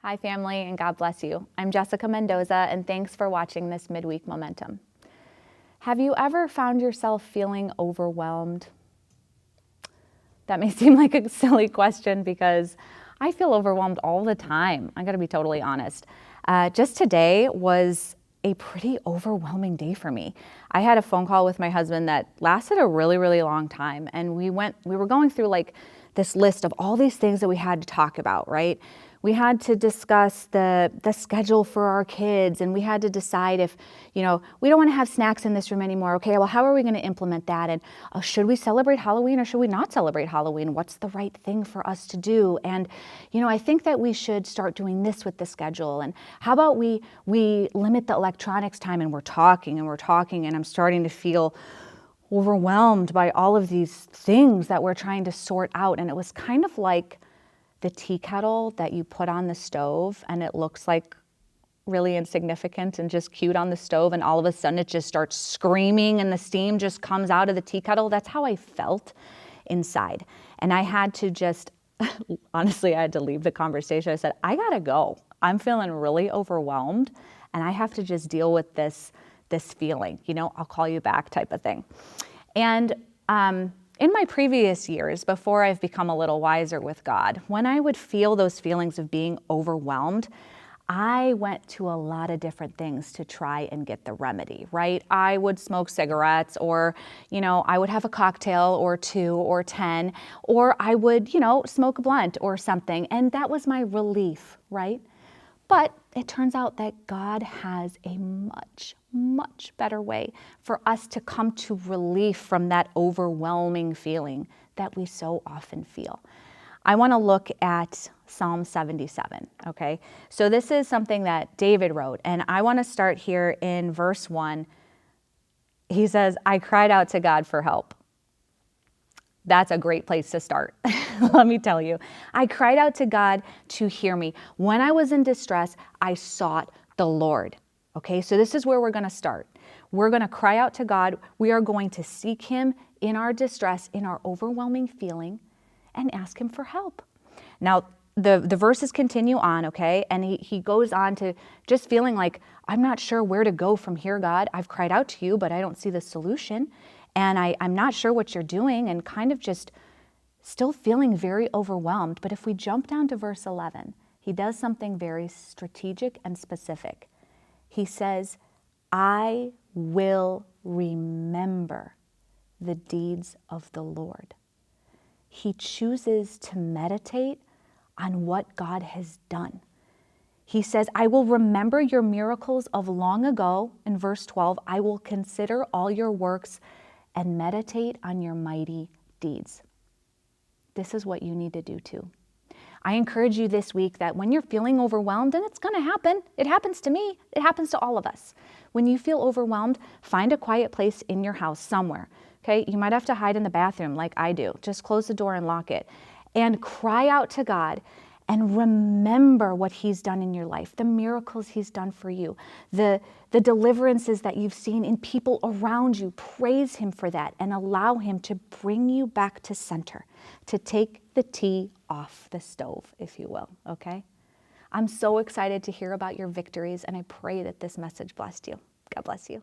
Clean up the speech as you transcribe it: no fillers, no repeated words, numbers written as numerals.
Hi family, and God bless you. I'm Jessica Mendoza, and thanks for watching this midweek momentum. Have you ever found yourself feeling overwhelmed? That may seem like a silly question because I feel overwhelmed all the time. I gotta be totally honest. Just today was a pretty overwhelming day for me. I had a phone call with my husband that lasted a really, really long time. And we were going through like this list of all these things that we had to talk about, right? We had to discuss the schedule for our kids, and we had to decide if, we don't want to have snacks in this room anymore. Okay, well, how are we going to implement that? And should we celebrate Halloween or should we not celebrate Halloween? What's the right thing for us to do? And, I think that we should start doing this with the schedule. And how about we limit the electronics time, and we're talking, and I'm starting to feel overwhelmed by all of these things that we're trying to sort out. And it was kind of like the tea kettle that you put on the stove and it looks like really insignificant and just cute on the stove, and all of a sudden it just starts screaming and the steam just comes out of the tea kettle. That's how I felt inside. And I had to just, honestly, I had to leave the conversation. I said, I gotta go. I'm feeling really overwhelmed and I have to just deal with this feeling, I'll call you back type of thing. And in my previous years, before I've become a little wiser with God, when I would feel those feelings of being overwhelmed, I went to a lot of different things to try and get the remedy, right? I would smoke cigarettes, or, I would have a cocktail or 2 or 10, or I would, smoke a blunt or something. And that was my relief, right? But it turns out that God has a much, much better way for us to come to relief from that overwhelming feeling that we so often feel. I want to look at Psalm 77, okay? So this is something that David wrote, and I want to start here in verse 1. He says, I cried out to God for help. That's a great place to start. Let me tell you. I cried out to God to hear me. When I was in distress, I sought the Lord. Okay, so this is where we're going to start. We're going to cry out to God. We are going to seek Him in our distress, in our overwhelming feeling, and ask Him for help. Now, the verses continue on, okay? And he goes on to just feeling like, I'm not sure where to go from here, God. I've cried out to you, but I don't see the solution. And I'm not sure what you're doing, and kind of just still feeling very overwhelmed. But if we jump down to verse 11, he does something very strategic and specific. He says, I will remember the deeds of the Lord. He chooses to meditate on what God has done. He says, I will remember your miracles of long ago. In verse 12, I will consider all your works and meditate on your mighty deeds. This is what you need to do too. I encourage you this week that when you're feeling overwhelmed, and it's going to happen, it happens to me, it happens to all of us. When you feel overwhelmed, find a quiet place in your house somewhere. Okay, you might have to hide in the bathroom like I do. Just close the door and lock it. And cry out to God and remember what He's done in your life, the miracles He's done for you, the deliverances that you've seen in people around you. Praise Him for that and allow Him to bring you back to center, to take the tea off the stove, if you will, okay? I'm so excited to hear about your victories, and I pray that this message blessed you. God bless you.